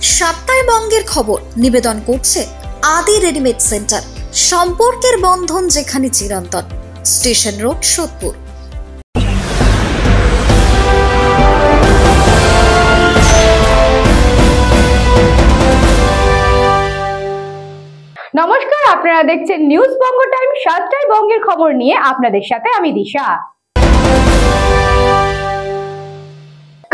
সাতটায় বঙ্গের খবর নিবেদন করছে আদি রেডিমেড সেন্টার, সম্পর্কের বন্ধন যেখানে চিরন্তন। Station road, Sodepur. নমস্কার, আপনারা দেখছেন নিউজ বঙ্গ টাইম। সাতটায় বঙ্গের খবর নিয়ে আপনাদের সাথে আমি দিশা।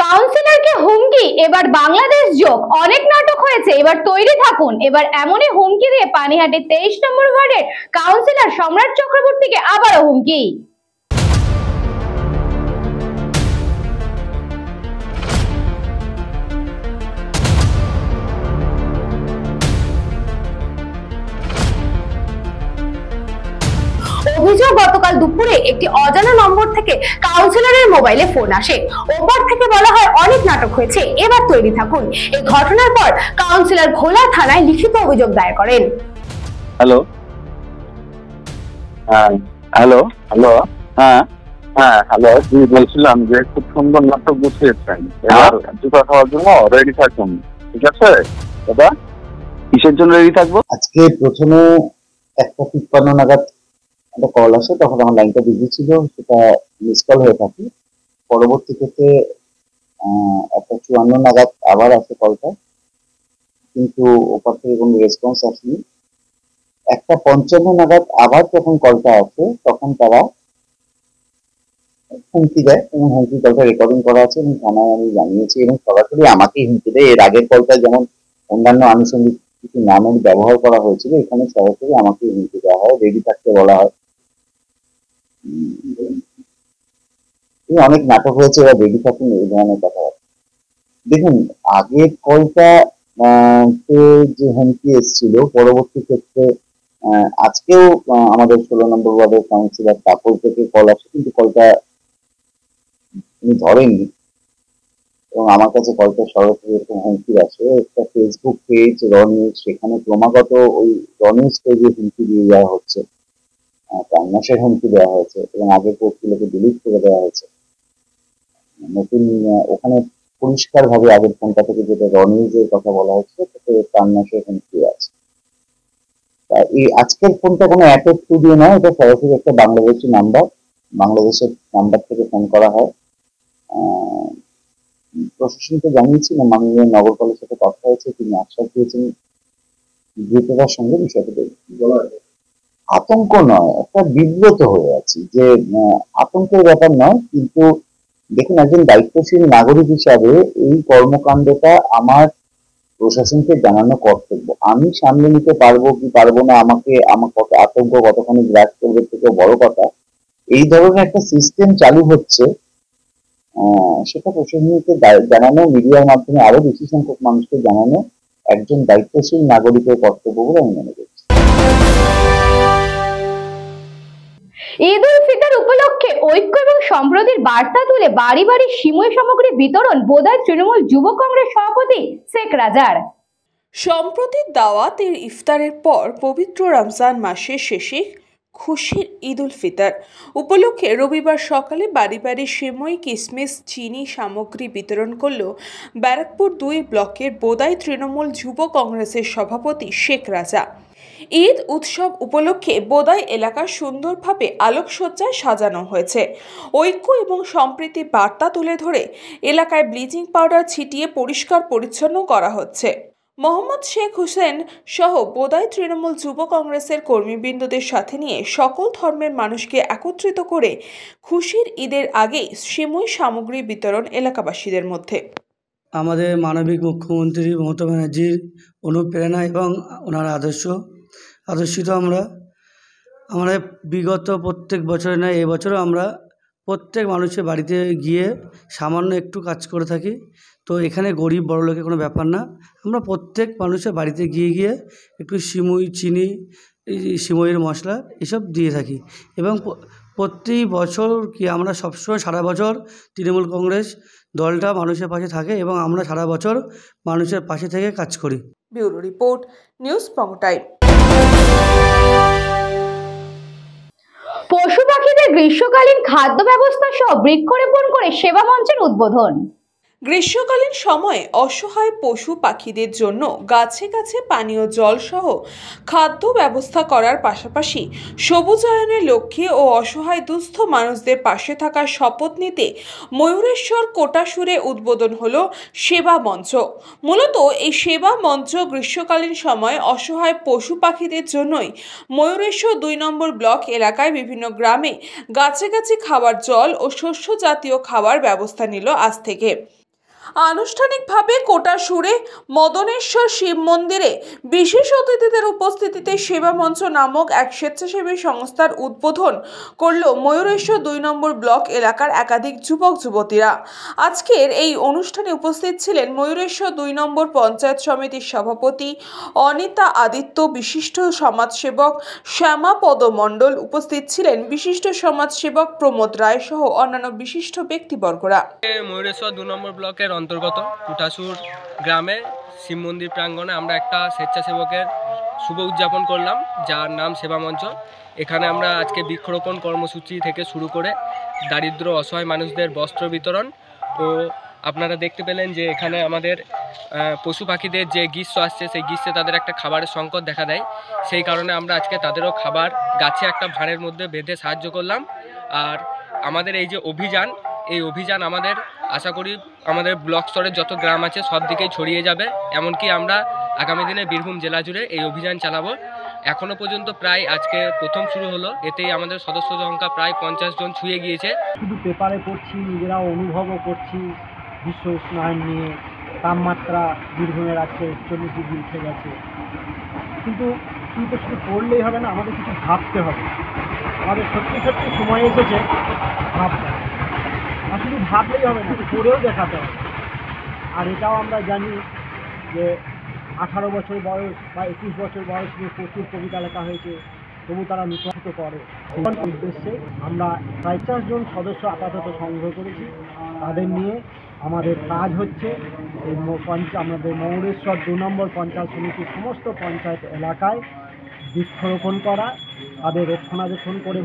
কাউন্সিলরকে হুমকি, এবার বাংলাদেশ যোগ। অনেক নাটক হয়েছে, এবার তৈরি থাকুন। এবার এমনই হুমকি দিয়ে পানিহাটি 23 নম্বর ওয়ার্ডের কাউন্সিলর সম্রাট চক্রবর্তীকে আবারও হুমকি। অভিযোগ, গতকাল দুপুরে একটি অজানা নম্বর থেকে কাউন্সিলরের মোবাইলে ফোন আসে। ওপার থেকে বলা হয় অনেক নাটক হয়েছে, এবার তৈরি থাকুন। এই ঘটনার পর কাউন্সিলর ঘোলা থানায় লিখিত অভিযোগ দায়ের করেন। হ্যালো হ্যালো হ্যালো হ্যাঁ হ্যাঁ হ্যালো, বলছিলাম যে খুব সুন্দর নাটক গুছিয়েছেন, এবার জুতা খাওয়ার জন্য রেডি থাকুন। ঠিক আছে দাদা? কিসের জন্য রেডি থাকবো? আজকে প্রথমে 1:53 নাগাদ একটা কল আসে, তখন আমার লাইনটা বিজি ছিল, সেটা মিস কল হয়ে থাকে। পরবর্তী ক্ষেত্রে 1:54 নাগাদ আবার আসে কলটা, কিন্তু ওপার থেকে কোনো রেসপন্স আসেনি। 1:55 নাগাদ আবার যখন কলটা আসে, তখন তারা হুমকি দেয়, এবং হুমকি কলটা রেকর্ডিং করা আছে এবং থানায় আমি জানিয়েছি, এবং সরাসরি আমাকে হুমকি দেয়। এর আগের কলটা যেমন অন্যান্য আনুষঙ্গিক কিছু নামের ব্যবহার করা হয়েছিল, এখানে সরাসরি আমাকে হুমকি দেওয়া হয়, রেডি থাকতে বলা হয়। অনেক নাটক হয়েছে, এবার রেডি থাকুন, এই ধরনের কথা। দেখুন, আগের কলটা যে হুমকি এসেছিল, পরবর্তী ক্ষেত্রে আজকেও আমাদের 16 নম্বর ওয়ার্ডের কাউন্সিলর তাপর থেকে কল আসে, কিন্তু কলটা উনি ধরেননি, এবং আমার কাছে কলটা সরাসরি এরকম হুমকি আসে। একটা ফেসবুক পেজ র নিউজ, সেখানে ক্রমাগত ওই র নিউজ পেজে হুমকি দিয়ে দেওয়া হচ্ছে, প্রাণনাশের হুমকি দেওয়া হয়েছে, এবং আগের পোস্টগুলোকে ডিলিট করে দেওয়া হয়েছে। নতুন ওখানে পরিষ্কার ভাবে আগের ফোনটা থেকে যেটা র নিউজের কথা বলা হচ্ছে, তাতে প্রাণনাশের হুমকি আছে। এই আজকের ফোনটা কোনো অ্যাপের থ্রু দিয়ে নয়, এটা সরাসরি একটা বাংলাদেশি নাম্বার, বাংলাদেশের নাম্বার থেকে ফোন করা হয়। প্রশাসনকে জানিয়েছি না, মাননীয় নগরপালের সাথে কথা হয়েছে, তিনি আশ্বাস দিয়েছেন দ্রুততার সঙ্গে বিষয়টা বলা হয়। আতঙ্ক নয়, একটা বিব্রত হয়ে আছি, যে আতঙ্কের ব্যাপার নয়, কিন্তু দেখুন, একজন দায়িত্বশীল নাগরিক হিসাবে এই কর্মকাণ্ডটা আমার প্রশাসনকে জানানো কর্তব্য। আমি সামলে নিতে পারবো কি পারবো না, আমার কত আতঙ্ক কতখানি গ্রাস করবে, থেকে বড় কথা এই ধরনের একটা সিস্টেম চালু হচ্ছে, সেটা প্রশাসনকে জানানো, মিডিয়ার মাধ্যমে আরো বেশি সংখ্যক মানুষকে জানানো একজন দায়িত্বশীল নাগরিকের কর্তব্য বলে আমি মনে করি। ঈদ উল ফিতর উপলক্ষে ঐক্য এবং সম্প্রীতির বার্তা তুলে বাড়ি বাড়ি সিমই সামগ্রী বিতরণ বোদায় তৃণমূল যুব কংগ্রেস সভাপতি শেখ রাজার। সম্প্রতির দাওয়াতের ইফতারের পর পবিত্র রমজান মাসের শেষে খুশির ঈদ উল ফিতর উপলক্ষে রবিবার সকালে বাড়ি বাড়ি সিমই, কিশমিশ, চিনি সামগ্রী বিতরণ করল ব্যারাকপুর 2 ব্লকের বোদায় তৃণমূল যুব কংগ্রেসের সভাপতি শেখ রাজা। ঈদ উৎসব উপলক্ষে বোদাই এলাকা সুন্দরভাবে আলোকসজ্জায় সাজানো হয়েছে। ঐক্য এবং সম্প্রীতির বার্তা তুলে ধরে এলাকায় ব্লিচিং পাউডার ছিটিয়ে পরিষ্কার পরিচ্ছন্ন করা হচ্ছে। মোহাম্মদ শেখ হুসেন সহ বোদাই তৃণমূল যুব কংগ্রেসের কর্মীবৃন্দদের সাথে নিয়ে সকল ধর্মের মানুষকে একত্রিত করে খুশির ঈদের আগেই সিমই সামগ্রী বিতরণ এলাকাবাসীদের মধ্যে। আমাদের মানবিক মুখ্যমন্ত্রী মমতা ব্যানার্জির অনুপ্রেরণা এবং ওনার আদর্শিত আমরা বিগত প্রত্যেক বছরে নয়, এবছরও আমরা প্রত্যেক মানুষের বাড়িতে গিয়ে সামান্য একটু কাজ করে থাকি। তো এখানে গরিব বড় লোকের কোনো ব্যাপার না, আমরা প্রত্যেক মানুষের বাড়িতে গিয়ে একটু সিমই, চিনি, সিমইয়ের মশলা এসব দিয়ে থাকি, এবং প্রতি বছর কি আমরা সবসময় সারা বছর তৃণমূল কংগ্রেস দলটা মানুষের পাশে থাকে, এবং আমরা সারা বছর মানুষের পাশে থেকে কাজ করি। ব্যুরো রিপোর্ট, নিউজ বঙ্গ টাইম। পশু পাখিদের গ্রীষ্মকালীন খাদ্য ব্যবস্থা সহ বৃক্ষরোপণ করে সেবা মঞ্চের উদ্বোধন। গ্রীষ্মকালীন সময়ে অসহায় পশু পাখিদের জন্য গাছে গাছে পানীয় জল সহ খাদ্য ব্যবস্থা করার পাশাপাশি সবুজায়নের লক্ষ্যে ও অসহায় দুস্থ মানুষদের পাশে থাকার শপথ নিতে ময়ূরেশ্বর কোটাসুরে উদ্বোধন হলো সেবা মঞ্চ। মূলত এই সেবা মঞ্চ গ্রীষ্মকালীন সময়ে অসহায় পশু পাখিদের জন্যই ময়ূরেশ্বর ২ নম্বর ব্লক এলাকায় বিভিন্ন গ্রামে গাছে গাছে খাবার জল ও শস্য জাতীয় খাবার ব্যবস্থা নিল আজ থেকে। আনুষ্ঠানিকভাবে কোটাসুরে মদনেশ্বর শিব মন্দিরে বিশেষ অতিথিদের উপস্থিতিতে সেবা মঞ্চ নামক এক স্বেচ্ছাসেবী সংস্থার উদ্বোধন করল ময়ূরেশ্বর ২ নম্বর ব্লক এলাকার একাধিক যুবক যুবতীরা। আজকের এই অনুষ্ঠানে উপস্থিত ছিলেন ময়ূরেশ্বর ২ নম্বর পঞ্চায়েত সমিতির সভাপতি অনিতা আদিত্য, বিশিষ্ট সমাজসেবক শ্যামাপদ মণ্ডল, উপস্থিত ছিলেন বিশিষ্ট সমাজসেবক প্রমোদ রায় সহ অন্যান্য বিশিষ্ট ব্যক্তিবর্গরা। ময়ূরেশ্বর ২ নম্বর ব্লকের অন্তর্গত কোটাসুর গ্রামে শিব মন্দির প্রাঙ্গণে আমরা একটা স্বেচ্ছাসেবকের শুভ উদযাপন করলাম, যার নাম সেবা মঞ্চ। এখানে আমরা আজকে বৃক্ষরোপণ কর্মসূচি থেকে শুরু করে দারিদ্র অসহায় মানুষদের বস্ত্র বিতরণ, ও আপনারা দেখতে পেলেন যে এখানে আমাদের পশু পাখিদের যে গ্রীষ্ম আসছে সেই গ্রীষ্মে তাদের একটা খাবারের সংকট দেখা দেয়। সেই কারণে আমরা আজকে তাদেরও খাবার গাছে একটা ভাঁড়ের মধ্যে বেঁধে সাহায্য করলাম। আর আমাদের এই যে অভিযান, এই অভিযান আমাদের আশা করি আমাদের ব্লক স্তরের যত গ্রাম আছে সব দিকেই ছড়িয়ে যাবে। এমনকি আমরা আগামী দিনে বীরভূম জেলা জুড়ে এই অভিযান চালাবো। এখনও পর্যন্ত প্রায় আজকে প্রথম শুরু হলো, এতেই আমাদের সদস্য সংখ্যা প্রায় 50 জন ছুঁয়ে গিয়েছে। শুধু পেপারে পড়ছি, নিজেরাও অনুভবও করছি বিশ্ব উষ্ণায়ন নিয়ে। তাপমাত্রা বীরভূমের আজকে 40 ডিগ্রি উঠে গেছে। কিন্তু শুধু পড়লেই হবে না, আমাদের কিছু ভাবতে হবে। আমাদের সত্যি সত্যি সময় এসেছে ভাবতে। আর শুধু ভাবলেই হবে না, করেও দেখাতে হবে। আর এটাও আমরা জানি যে 18 বছর বয়স বা 21 বছর বয়স নিয়ে প্রচুর কবিতা লেখা হয়েছে, তবু তারা নির্বাচিত করে। সেই উদ্দেশ্যে আমরা 50 জন সদস্য আপাতত সংগ্রহ করেছি। তাদের নিয়ে আমাদের কাজ হচ্ছে এই আমাদের ময়ূরেশ্বর 2 নম্বর পঞ্চায়েত সমিতির সমস্ত পঞ্চায়েত এলাকায় বৃক্ষরোপণ করা, তাদের রক্ষণাবেক্ষণ করে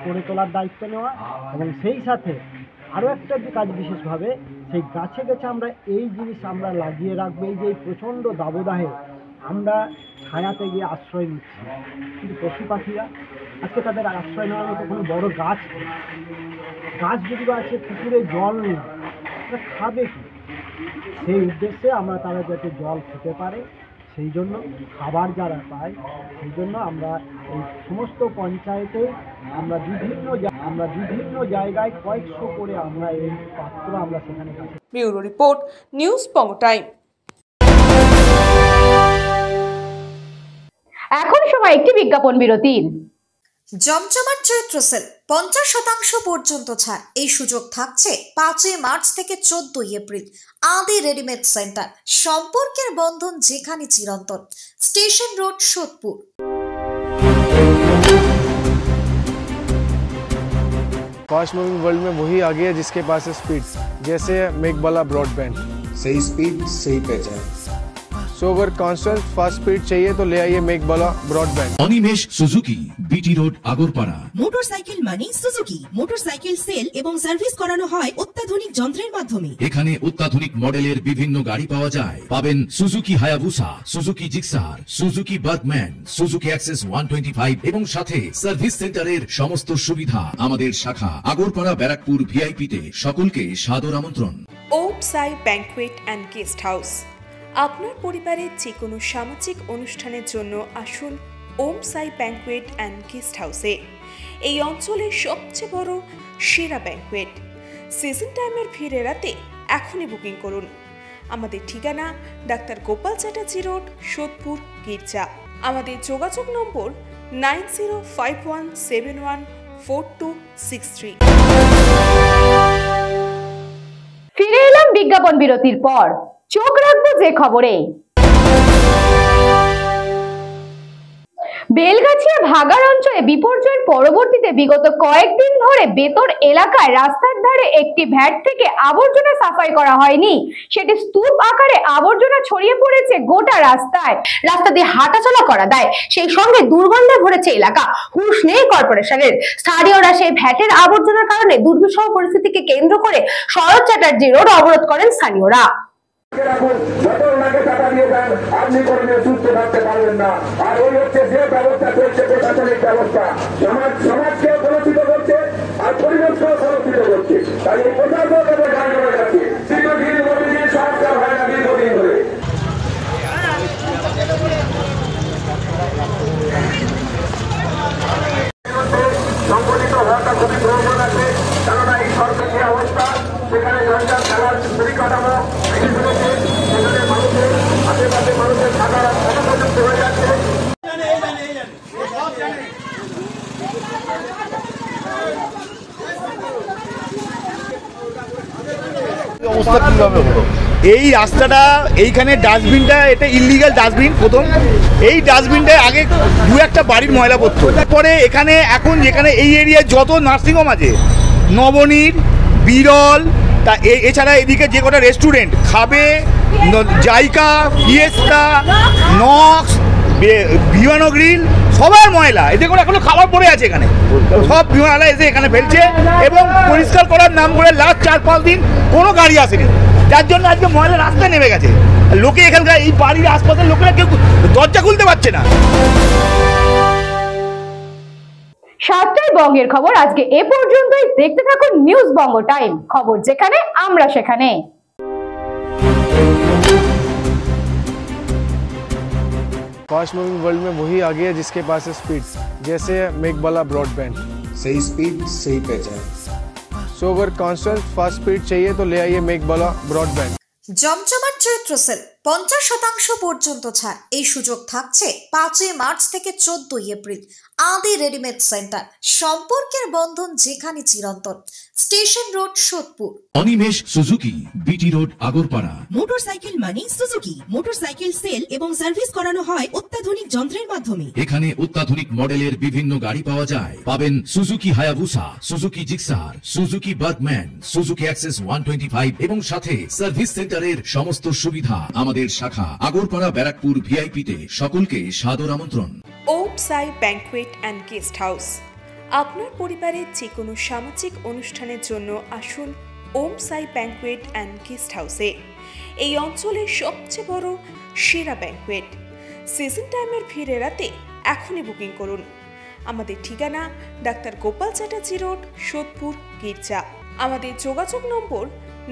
করে তোলার দায়িত্ব নেওয়া, এবং সেই সাথে আরও একটা কাজ বিশেষভাবে সেই গাছে গাছে আমরা এই জিনিস আমরা লাগিয়ে রাখবো। এই যে প্রচণ্ড দাবদাহে আমরা ছায়াতে গিয়ে আশ্রয় নিচ্ছি, কিন্তু পশু পাখিরা আজকে তাদের আশ্রয় নেওয়ার মতো কোনো বড় গাছ যদি বা আছে, পুকুরে জল নেই, তারা খাবে কি? সেই উদ্দেশ্যে আমরা তারা যাতে জল খেতে পারে, সেই জন্য খাবার যারা পায়, সেই জন্য আমরা এই সমস্ত পঞ্চায়েতে আমরা বিভিন্ন জায়গায় কয়েকশো করে আমরা এই পাত্র আমরা সেখানে। ব্যুরো রিপোর্ট, নিউজ পঙ্গ টাইম। এখন সময় একটি বিজ্ঞাপন বিরতির। জমজমাট চৈত্র সেল 50% পর্যন্ত ছাড়। এই সুযোগ থাকছে 5 মার্চ থেকে 14 এপ্রিল। আদি রেডিমেড সেন্টার, সম্পর্কের বন্ধন যেখানে চিরন্তন। Station road, Sodepur. Fast moving world में वही आगे है जिसके पास है स्पीड, जैसे मेघबाला ब्रॉडबैंड। सही स्पीड, सही पहचान। सो अगर कांस्टेंट फास्ट स्पीड चाहिए तो ले आइए Meghbala broadband. Animesh Suzuki, BT road, Agarpara. Motorcycle মানে সুজুকি। মোটরসাইকেল সেল এবং সার্ভিস করানো হয় অত্যাধুনিক যন্ত্রের মাধ্যমে। এখানে অত্যাধুনিক মডেলের বিভিন্ন গাড়ি পাওয়া যায়। পাবেন Suzuki Hayabusa, Suzuki Gixxer, Suzuki Bergman, Suzuki access 125 এবং সাথে সার্ভিস সেন্টারের সমস্ত সুবিধা। আমাদের শাখা আগরপাড়া ব্যারাকপুর ভিআইপি তে। সকলকে সাদর আমন্ত্রণ। ওম সাই ব্যাংকুয়েট অ্যান্ড গেস্ট হাউস। আপনার পরিবারের যে কোনো সামাজিক অনুষ্ঠানের জন্য আসুন ওম সাই ব্যাংকুয়েট অ্যান্ড গেস্ট হাউসে। এই অঞ্চলের সবচেয়ে বড় সেরা ব্যাংকুয়েট। সিজন টাইমের ভিড় এড়াতে এখনই বুকিং করুন। আমাদের ঠিকানা ডাক্তার গোপাল চ্যাটার্জি রোড, সোদপুর, গির্জা। আমাদের যোগাযোগ নম্বর 9051714263। ফিরে এলাম বিজ্ঞাপন বিরতির পর। চোখ রাখবো যে খবরে। বেলগাছিয়া ভাগাড় অঞ্চলে বিপর্যয়ের পরবর্তীতে বিগত কয়েকদিন ধরে বেতর এলাকায় রাস্তার ধারে একটি ভ্যাট থেকে আবর্জনা সাফাই করা হয়নি। সেটি স্তূপ আকারে আবর্জনা ছড়িয়ে পড়েছে গোটা রাস্তায়। রাস্তা দিয়ে হাঁটাচলা করা দেয়, সেই সঙ্গে দুর্গন্ধে ভরেছে এলাকা। হুঁশ নেই কর্পোরেশনের। স্থানীয়রা সেই ভ্যাটের আবর্জনার কারণে দুর্বিষহ পরিস্থিতিকে কেন্দ্র করে শরৎ চ্যাটার্জি রোড অবরোধ করেন স্থানীয়রা। আপনি কর্মে সুস্থ থাকতে পারবেন না। আর ওই হচ্ছে যে ব্যবস্থা করছে প্রশাসনিক ব্যবস্থা, সমাজকে কলুষিত করছে আর পরিবেশকেও কলুষিত করছে। তাই এই প্রশাসক এবং গান করে যাচ্ছে দীর্ঘদিন মোদীজির সংস্কার হয় না দীর্ঘদিন ধরে। সংগঠিত হওয়াটা খুবই প্রয়োজন আছে, কেননা এই সরকারি অবস্থা সেখানে জঞ্জাল খেলার পরিকাঠামো সেখানে মানুষের আশেপাশে মানুষের থাকার অনুপযুক্ত হয়ে যাচ্ছে। এই রাস্তাটা এইখানে ডাস্টবিনটা, এটা ইলিগাল ডাস্টবিন। প্রথম এই ডাস্টবিনটায় আগে দু একটা বাড়ির ময়লা পড়তো, তারপরে এখানে এখন যেখানে এই এরিয়ায় যত নার্সিংহোম আছে, নবনীর, বিরল, তা এছাড়া এদিকে যে কটা রেস্টুরেন্ট, খাবে, জাইকা, ফিয়েস্তা, নক্স, বিমানো গ্রিল, সবার ময়লা এতে করে এখনো খাবার পড়ে আছে এখানে। সব ময়লা এসে এখানে ফেলছে এবং পরিষ্কার করার নাম করে লাস্ট 4-5 দিন কোনো গাড়ি আসেনি, যার জন্য আজকে ময়লা রাস্তায় নেমে গেছে। লোকে এখানকার এই বাড়ির আশপাশের লোকেরা কেউ দরজা খুলতে পারছে না। 7টায় বঙ্গের খবর আজকে এ পর্যন্তই। দেখতে থাকুন নিউজ বঙ্গ টাইম, খবর যেখানে আমরা সেখানে। फास्ट मूविंग वर्ल्ड में वही आगे है जिसके पास है स्पीड, जैसे मेघबाला ब्रॉडबैंड। सही स्पीड सही पहचान। सो अगर कांस्टेंट फास्ट स्पीड चाहिए तो ले आइए मेघबाला ब्रॉडबैंड। জমজমাট চৈত্র সেল 50% পর্যন্ত ছাড়। এই সুযোগ থাকছে 5 মার্চ থেকে 14 এপ্রিল। আদি রেডিমেড সেন্টার, সম্পর্কের বন্ধন যেখানে চিরন্তন। Station road, Sodepur. Animesh Suzuki, BT road, Agarpara. Motorcycle মানে সুজুকি। মোটরসাইকেল সেল এবং সার্ভিস করানো হয় অত্যাধুনিক যন্ত্রের মাধ্যমে। এখানে অত্যাধুনিক মডেলের বিভিন্ন গাড়ি পাওয়া যায়। পাবেন Suzuki Hayabusa, Suzuki Gixxer, Suzuki Bergman, Suzuki access 125 এবং সাথে সার্ভিস সেন্টারের সমস্ত সুবিধা। আমাদের শাখা আগরপাড়া, ব্যারাকপুর, ভিআইপি তে সকলকে সাদর আমন্ত্রণ। ওম সাই ব্যাংকুয়েট অ্যান্ড গেস্ট হাউস। আপনার পরিবারের যে কোনো সামাজিক অনুষ্ঠানের জন্য আসুন ওম সাই ব্যাংকুয়েট অ্যান্ড গেস্ট হাউসে। এই অঞ্চলের সবচেয়ে বড় সেরা ব্যাংকুয়েট। সিজন টাইমের ভিড় এড়াতে এখনই বুকিং করুন। আমাদের ঠিকানা ডাক্তার গোপাল চ্যাটার্জি রোড, সোদপুর, গির্জা। আমাদের যোগাযোগ নম্বর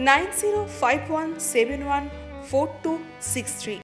9051714263।